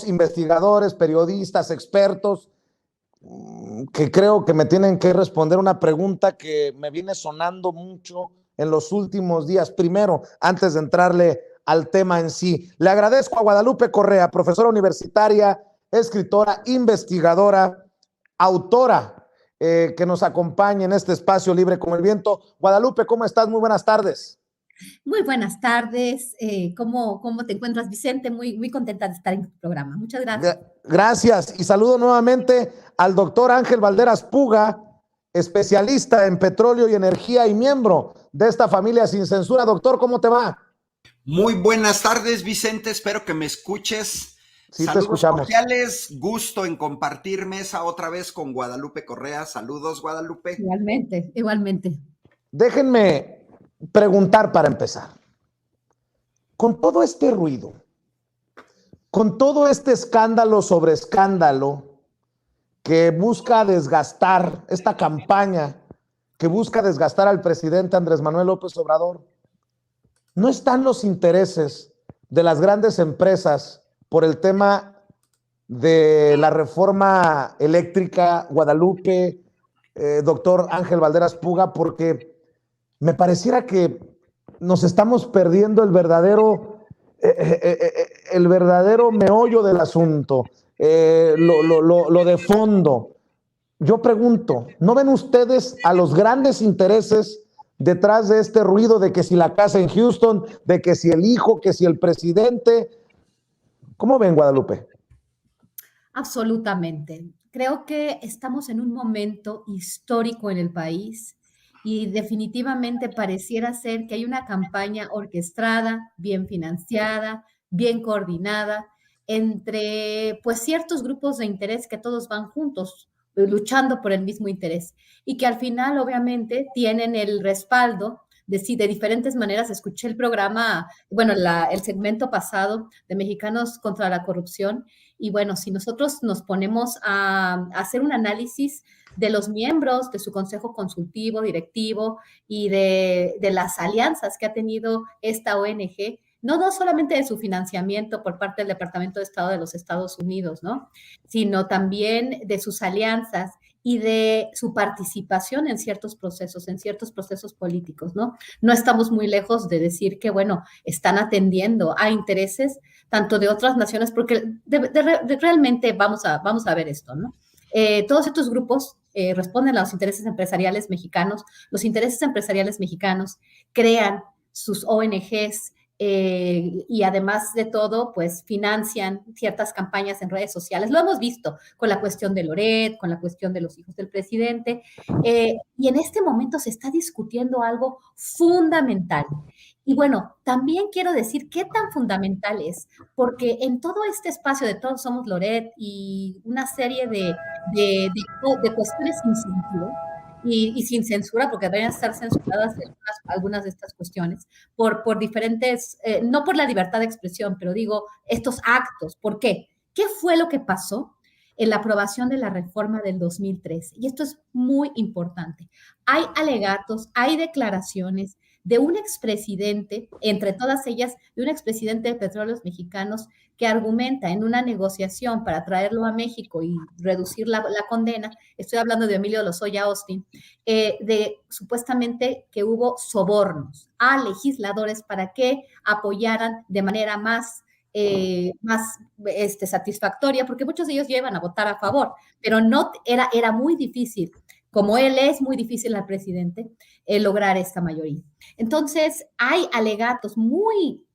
investigadores, periodistas, expertos, que creo que me tienen que responder una pregunta que me viene sonando mucho en los últimos días. Primero, antes de entrarle al tema en sí, le agradezco a Guadalupe Correa, profesora universitaria, escritora, investigadora, autora, que nos acompaña en este espacio libre como el viento. Guadalupe, ¿cómo estás? Muy buenas tardes. Muy buenas tardes. ¿Cómo te encuentras, Vicente? Muy contenta de estar en tu programa. Muchas gracias. Gracias. Y saludo nuevamente al doctor Ángel Valderas Puga, especialista en petróleo y energía y miembro de esta familia Sin Censura. Doctor, ¿cómo te va? Muy buenas tardes, Vicente. Espero que me escuches. Sí, te Saludos escuchamos. cordiales. Gusto en compartir mesa otra vez con Guadalupe Correa. Saludos, Guadalupe. Igualmente, igualmente. Déjenme preguntar para empezar. Con todo este ruido, con todo este escándalo sobre escándalo que busca desgastar, esta campaña que busca desgastar al presidente Andrés Manuel López Obrador, ¿no están los intereses de las grandes empresas por el tema de la reforma eléctrica, Guadalupe, doctor Ángel Valderas Puga? Porque me pareciera que nos estamos perdiendo el verdadero meollo del asunto, lo de fondo. Yo pregunto, ¿no ven ustedes a los grandes intereses detrás de este ruido de que si la casa en Houston, de que si el hijo, que si el presidente? ¿Cómo ven, Guadalupe? Absolutamente. Creo que estamos en un momento histórico en el país y definitivamente pareciera ser que hay una campaña orquestada, bien financiada, bien coordinada entre pues ciertos grupos de interés que todos van juntos luchando por el mismo interés y que al final obviamente tienen el respaldo de diferentes maneras. Escuché el programa, bueno, el segmento pasado de Mexicanos contra la Corrupción. Y bueno, si nosotros nos ponemos a hacer un análisis de los miembros de su consejo consultivo, directivo y de las alianzas que ha tenido esta ONG, no solamente de su financiamiento por parte del Departamento de Estado de los Estados Unidos, ¿no? Sino también de sus alianzas y de su participación en ciertos procesos políticos, ¿no? No estamos muy lejos de decir que, bueno, están atendiendo a intereses tanto de otras naciones, porque realmente vamos a ver esto, ¿no? Todos estos grupos responden a los intereses empresariales mexicanos. Los intereses empresariales mexicanos crean sus ONGs, y además de todo, pues financian ciertas campañas en redes sociales. Lo hemos visto con la cuestión de Loret, con la cuestión de los hijos del presidente, y en este momento se está discutiendo algo fundamental. Y bueno, también quiero decir qué tan fundamental es, porque en todo este espacio de Todos Somos Loret y una serie de cuestiones sin sentido, y sin censura, porque deberían estar censuradas algunas de estas cuestiones, por diferentes, no por la libertad de expresión, pero digo, estos actos. ¿Por qué? ¿Qué fue lo que pasó en la aprobación de la reforma del 2013? Y esto es muy importante. Hay alegatos, hay declaraciones de un expresidente, entre todas ellas, de un expresidente de Petróleos Mexicanos, que argumenta en una negociación para traerlo a México y reducir la condena. Estoy hablando de Emilio Lozoya Austin, de supuestamente que hubo sobornos a legisladores para que apoyaran de manera más satisfactoria, porque muchos de ellos llevan a votar a favor, pero no era muy difícil, como él es muy difícil al presidente, lograr esta mayoría. Entonces, hay alegatos muy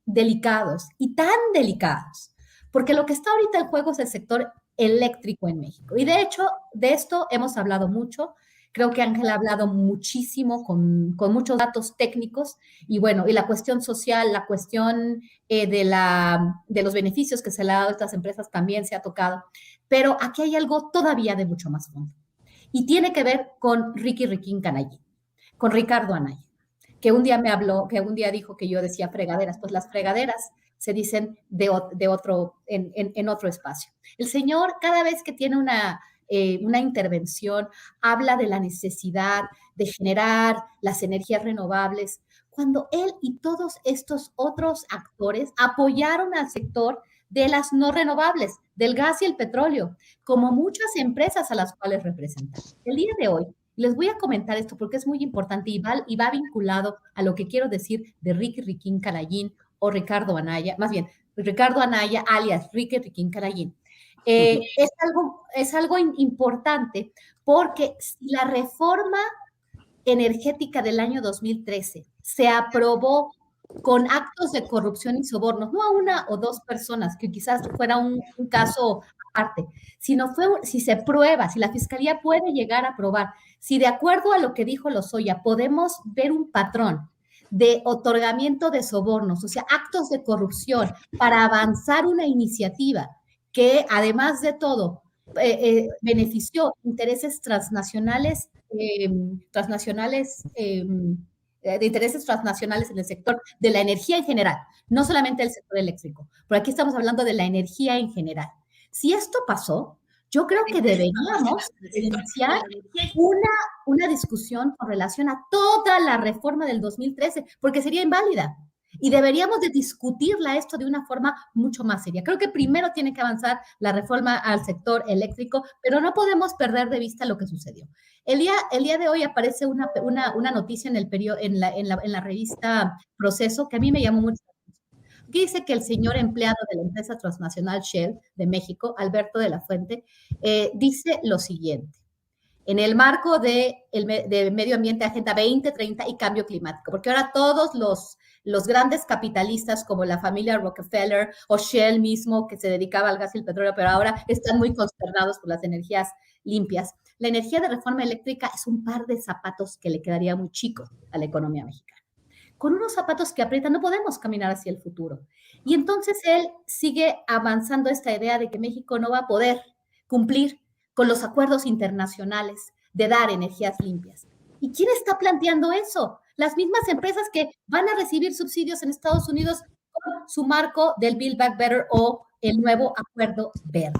delicados y tan delicados, porque lo que está ahorita en juego es el sector eléctrico en México. Y de hecho, de esto hemos hablado mucho. Creo que Ángel ha hablado muchísimo con muchos datos técnicos y bueno, y la cuestión social, la cuestión de los beneficios que se le ha dado a estas empresas también se ha tocado. Pero aquí hay algo todavía de mucho más fondo. Y tiene que ver con Ricky Riquín Canallín, con Ricardo Anaya, que un día me habló, que un día dijo que yo decía fregaderas. Pues las fregaderas se dicen en otro espacio. El señor, cada vez que tiene una intervención, habla de la necesidad de generar las energías renovables, cuando él y todos estos otros actores apoyaron al sector de las no renovables, del gas y el petróleo, como muchas empresas a las cuales representan. El día de hoy, les voy a comentar esto porque es muy importante y va vinculado a lo que quiero decir de Ricky Riquín Canallín o Ricardo Anaya, más bien, Ricardo Anaya alias Ricky Riquín Canallín. Es algo importante porque si la reforma energética del año 2013 se aprobó con actos de corrupción y sobornos, no a una o dos personas, que quizás fuera un caso aparte, sino si se prueba, si la fiscalía puede llegar a probar, si de acuerdo a lo que dijo Lozoya podemos ver un patrón de otorgamiento de sobornos, o sea, actos de corrupción para avanzar una iniciativa que además de todo benefició intereses transnacionales de intereses transnacionales en el sector de la energía en general, no solamente el sector eléctrico, pero aquí estamos hablando de la energía en general. Si esto pasó, yo creo que deberíamos iniciar una discusión con relación a toda la reforma del 2013, porque sería inválida. Y deberíamos de discutirla esto de una forma mucho más seria. Creo que primero tiene que avanzar la reforma al sector eléctrico, pero no podemos perder de vista lo que sucedió. El día de hoy aparece una noticia en la revista Proceso que a mí me llamó mucho la atención. Dice que el señor empleado de la empresa transnacional Shell de México, Alberto de la Fuente, dice lo siguiente. En el marco de medio ambiente, Agenda 2030 y cambio climático, porque ahora todos los grandes capitalistas como la familia Rockefeller o Shell mismo, que se dedicaba al gas y el petróleo, pero ahora están muy consternados por las energías limpias. La energía de reforma eléctrica es un par de zapatos que le quedaría muy chico a la economía mexicana. Con unos zapatos que aprietan no podemos caminar hacia el futuro. Y entonces él sigue avanzando esta idea de que México no va a poder cumplir con los acuerdos internacionales de dar energías limpias. ¿Y quién está planteando eso? Las mismas empresas que van a recibir subsidios en Estados Unidos con su marco del Build Back Better o el nuevo acuerdo verde.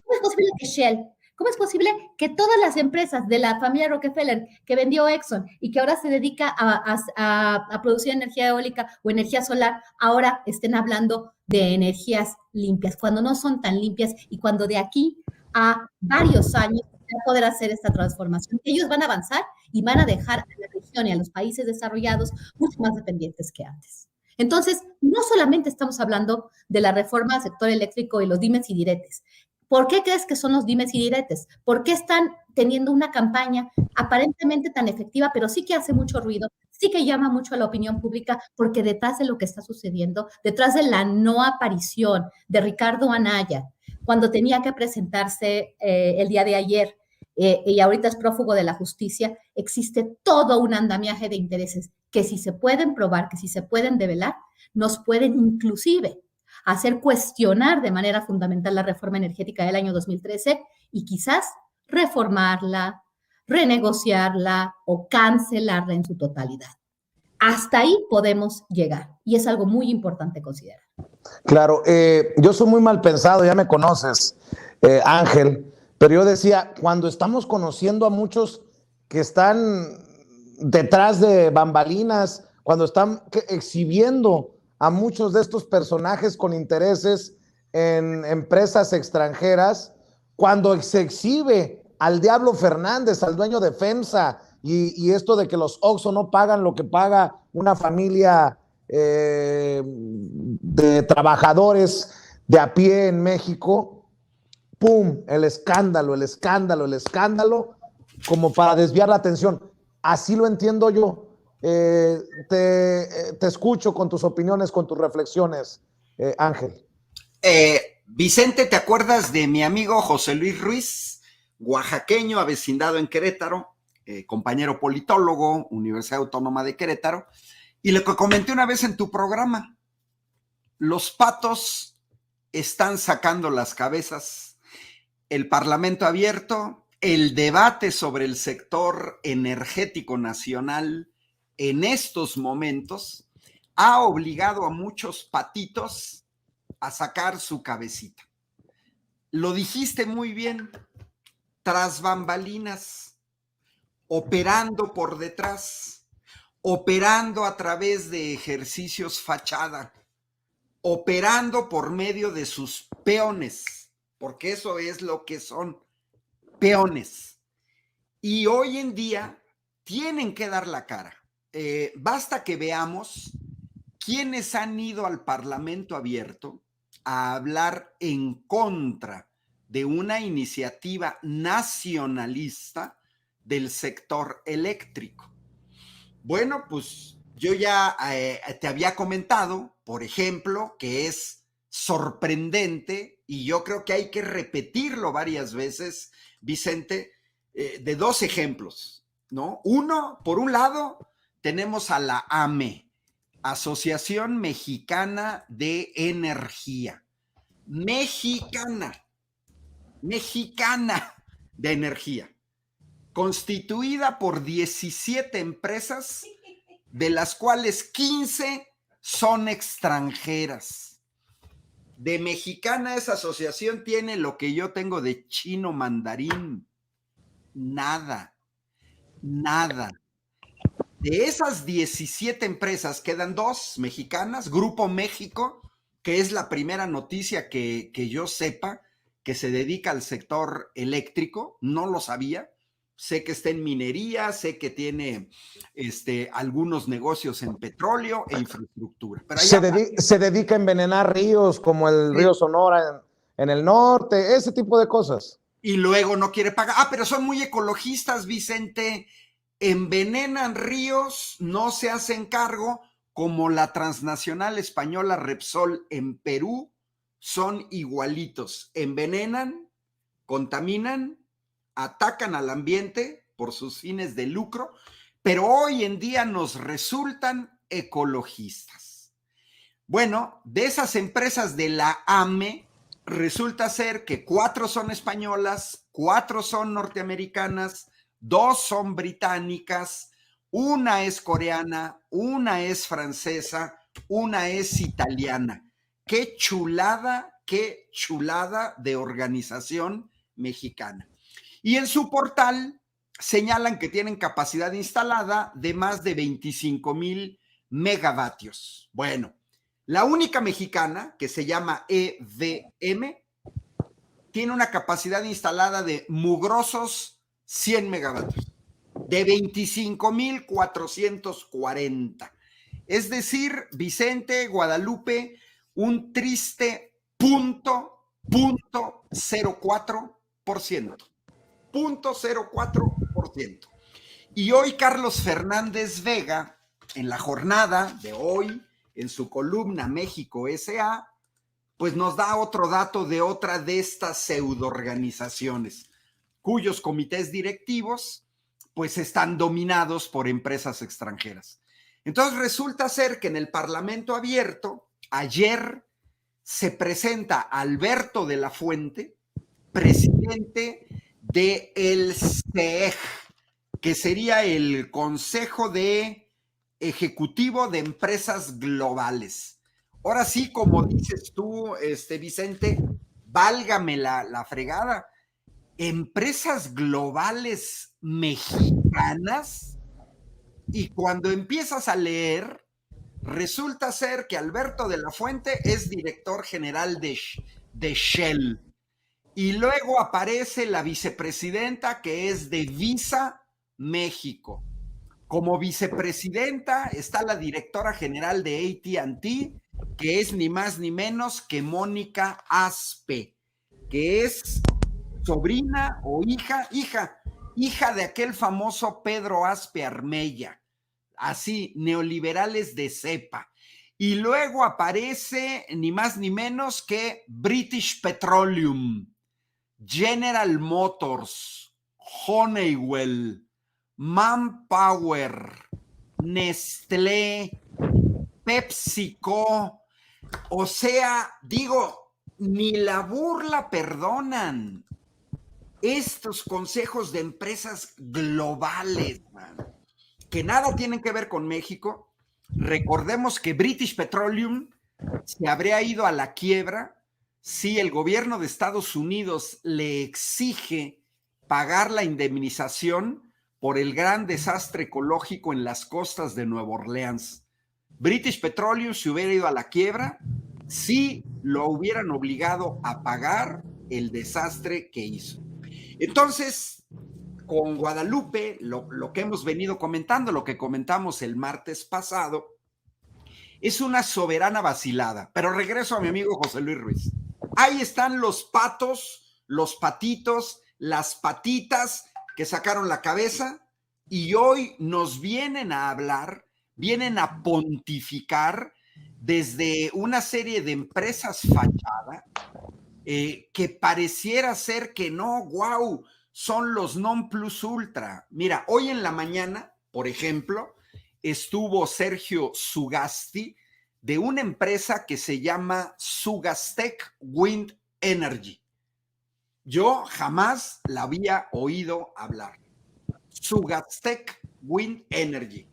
¿Cómo es posible que Shell, cómo es posible que todas las empresas de la familia Rockefeller que vendió Exxon y que ahora se dedica a producir energía eólica o energía solar, ahora estén hablando de energías limpias, cuando no son tan limpias y cuando de aquí a varios años van a poder hacer esta transformación? Ellos van a avanzar y van a dejar a la región y a los países desarrollados mucho más dependientes que antes. Entonces, no solamente estamos hablando de la reforma del sector eléctrico y los dimes y diretes. ¿Por qué crees que son los dimes y diretes? ¿Por qué están teniendo una campaña aparentemente tan efectiva, pero sí que hace mucho ruido, sí que llama mucho a la opinión pública? Porque detrás de lo que está sucediendo, detrás de la no aparición de Ricardo Anaya, cuando tenía que presentarse el día de ayer y ahorita es prófugo de la justicia, existe todo un andamiaje de intereses que si se pueden probar, que si se pueden develar, nos pueden inclusive hacer cuestionar de manera fundamental la reforma energética del año 2013 y quizás reformarla, renegociarla o cancelarla en su totalidad. Hasta ahí podemos llegar y es algo muy importante considerar. Claro, yo soy muy mal pensado, ya me conoces, Ángel, pero yo decía, cuando estamos conociendo a muchos que están detrás de bambalinas, cuando están exhibiendo a muchos de estos personajes con intereses en empresas extranjeras, cuando se exhibe al Diablo Fernández, al dueño de FEMSA, y esto de que los Oxxo no pagan lo que paga una familia de trabajadores de a pie en México, ¡pum! El escándalo, como para desviar la atención. Así lo entiendo yo. Te escucho con tus opiniones, con tus reflexiones, Ángel. Vicente, ¿te acuerdas de mi amigo José Luis Ruiz, oaxaqueño, avecindado en Querétaro, compañero politólogo, Universidad Autónoma de Querétaro? Y lo que comenté una vez en tu programa, los patos están sacando las cabezas, el Parlamento abierto, el debate sobre el sector energético nacional en estos momentos ha obligado a muchos patitos a sacar su cabecita. Lo dijiste muy bien, tras bambalinas, operando por detrás, operando a través de ejercicios fachada, operando por medio de sus peones, porque eso es lo que son, peones. Y hoy en día tienen que dar la cara. Basta que veamos quiénes han ido al Parlamento Abierto a hablar en contra de una iniciativa nacionalista del sector eléctrico. Bueno, pues yo ya te había comentado, por ejemplo, que es sorprendente, y yo creo que hay que repetirlo varias veces, Vicente, de dos ejemplos, ¿no? Uno, por un lado, tenemos a la AME, Asociación Mexicana de Energía. Mexicana de energía, constituida por 17 empresas, de las cuales 15 son extranjeras. De mexicana esa asociación tiene lo que yo tengo de chino mandarín. Nada. De esas 17 empresas quedan 2 mexicanas, Grupo México, que es la primera noticia que yo sepa, que se dedica al sector eléctrico, no lo sabía. Sé que está en minería, sé que tiene algunos negocios en petróleo e infraestructura. Pero se dedica a envenenar ríos como el río Sonora en el norte, ese tipo de cosas. Y luego no quiere pagar. Pero son muy ecologistas, Vicente. Envenenan ríos, no se hacen cargo, como la transnacional española Repsol en Perú, son igualitos. Envenenan, contaminan, atacan al ambiente por sus fines de lucro, pero hoy en día nos resultan ecologistas. Bueno, de esas empresas de la AME, resulta ser que 4 son españolas, 4 son norteamericanas, 2 son británicas, una es coreana, una es francesa, una es italiana. Qué chulada de organización mexicana. Y en su portal señalan que tienen capacidad instalada de más de 25,000 megavatios. Bueno, la única mexicana, que se llama EVM, tiene una capacidad instalada de mugrosos 100 megavatios, de 25,440. Es decir, Vicente, Guadalupe, un triste 0.04%. 0.04%. Y hoy Carlos Fernández Vega, en la jornada de hoy, en su columna México S.A., pues nos da otro dato de otra de estas pseudoorganizaciones, cuyos comités directivos pues están dominados por empresas extranjeras. Entonces resulta ser que en el Parlamento Abierto, ayer se presenta Alberto de la Fuente, presidente del CEEG, que sería el Consejo de Ejecutivo de Empresas Globales. Ahora sí, como dices tú, Vicente, válgame la fregada. Empresas globales mexicanas, y cuando empiezas a leer, resulta ser que Alberto de la Fuente es director general de Shell. Y luego aparece la vicepresidenta, que es de Visa México. Como vicepresidenta está la directora general de AT&T, que es ni más ni menos que Mónica Aspe, que es sobrina o hija de aquel famoso Pedro Aspe Armella, así, neoliberales de cepa. Y luego aparece ni más ni menos que British Petroleum, General Motors, Honeywell, Manpower, Nestlé, PepsiCo. O sea, digo, ni la burla perdonan estos consejos de empresas globales, man, que nada tienen que ver con México. Recordemos que British Petroleum se habría ido a la quiebra si el gobierno de Estados Unidos le exige pagar la indemnización por el gran desastre ecológico en las costas de Nueva Orleans. British Petroleum se hubiera ido a la quiebra si lo hubieran obligado a pagar el desastre que hizo. Entonces, con Guadalupe, lo que hemos venido comentando, lo que comentamos el martes pasado, es una soberana vacilada. Pero regreso a mi amigo José Luis Ruiz. Ahí están los patos, los patitos, las patitas que sacaron la cabeza y hoy nos vienen a hablar, vienen a pontificar desde una serie de empresas fachada que pareciera ser que no, wow, son los non plus ultra. Mira, hoy en la mañana, por ejemplo, estuvo Sergio Sugasti de una empresa que se llama Sugastec Wind Energy. Yo jamás la había oído hablar. Sugastec Wind Energy.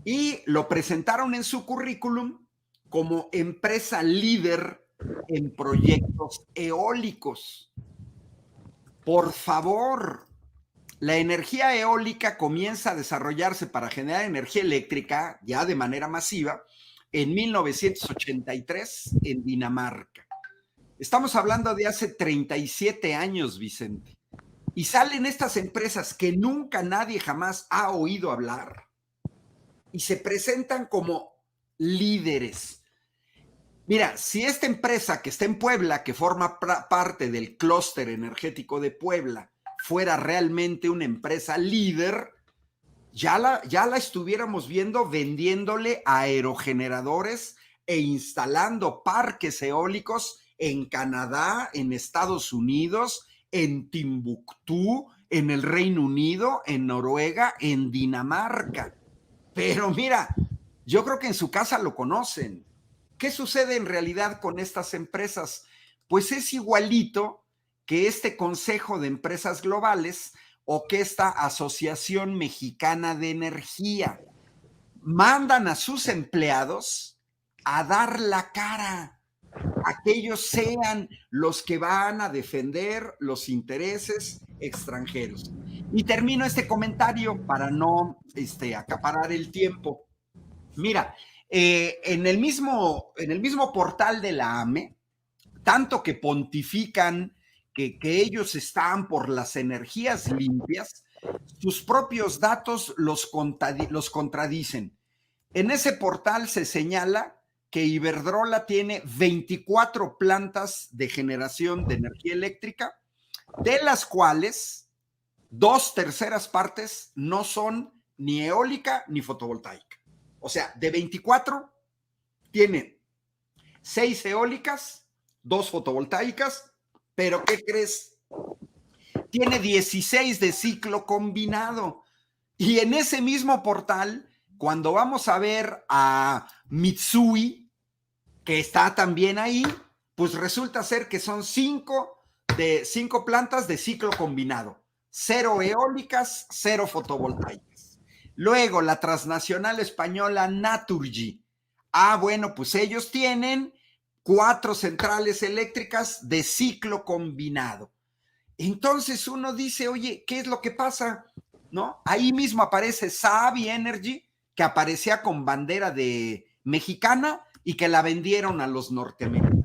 Y lo presentaron en su currículum como empresa líder en proyectos eólicos. Por favor, la energía eólica comienza a desarrollarse para generar energía eléctrica ya de manera masiva en 1983 en Dinamarca. Estamos hablando de hace 37 años, Vicente. Y salen estas empresas que nunca nadie jamás ha oído hablar y se presentan como líderes. Mira, si esta empresa que está en Puebla, que forma parte del clúster energético de Puebla, fuera realmente una empresa líder, ya la estuviéramos viendo vendiéndole aerogeneradores e instalando parques eólicos en Canadá, en Estados Unidos, en Timbuktu, en el Reino Unido, en Noruega, en Dinamarca. Pero mira, yo creo que en su casa lo conocen. ¿Qué sucede en realidad con estas empresas? Pues es igualito que este Consejo de Empresas Globales o que esta Asociación Mexicana de Energía. Mandan a sus empleados a dar la cara, a que ellos sean los que van a defender los intereses extranjeros. Y termino este comentario para no acaparar el tiempo. Mira, en el mismo portal de la AME, tanto que pontifican que ellos están por las energías limpias, sus propios datos los contradicen. En ese portal se señala que Iberdrola tiene 24 plantas de generación de energía eléctrica, de las cuales 2/3 partes no son ni eólica ni fotovoltaica. O sea, de 24, tienen 6 eólicas, 2 fotovoltaicas, pero ¿qué crees? Tiene 16 de ciclo combinado. Y en ese mismo portal, cuando vamos a ver a Mitsui, que está también ahí, pues resulta ser que son 5 plantas de ciclo combinado. 0 eólicas, 0 fotovoltaicas. Luego, la transnacional española Naturgy. Bueno, pues ellos tienen 4 centrales eléctricas de ciclo combinado. Entonces uno dice, oye, ¿qué es lo que pasa? ¿No? Ahí mismo aparece Savi Energy, que aparecía con bandera de mexicana y que la vendieron a los norteamericanos.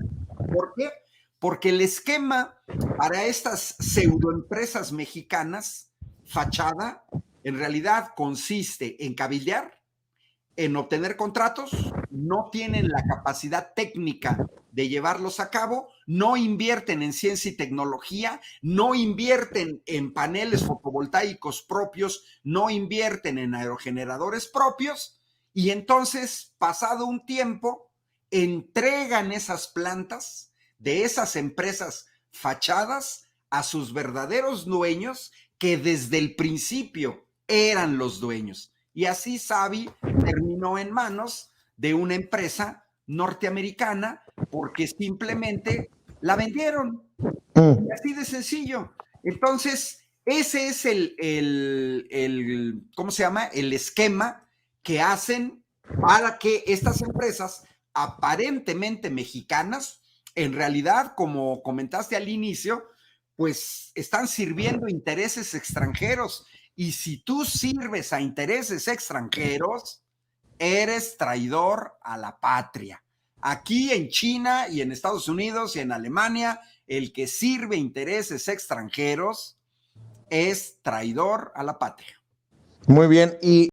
¿Por qué? Porque el esquema para estas pseudoempresas mexicanas, fachada, en realidad consiste en cabildear, en obtener contratos, no tienen la capacidad técnica de llevarlos a cabo, no invierten en ciencia y tecnología, no invierten en paneles fotovoltaicos propios, no invierten en aerogeneradores propios, y entonces, pasado un tiempo, entregan esas plantas de esas empresas fachadas a sus verdaderos dueños, que desde el principio eran los dueños. Y así Savi terminó en manos de una empresa norteamericana porque simplemente la vendieron. Así de sencillo. Entonces, ese es ¿cómo se llama? El esquema que hacen para que estas empresas aparentemente mexicanas, en realidad, como comentaste al inicio, pues están sirviendo intereses extranjeros. Y si tú sirves a intereses extranjeros, eres traidor a la patria. Aquí en China y en Estados Unidos y en Alemania, el que sirve intereses extranjeros es traidor a la patria. Muy bien. Y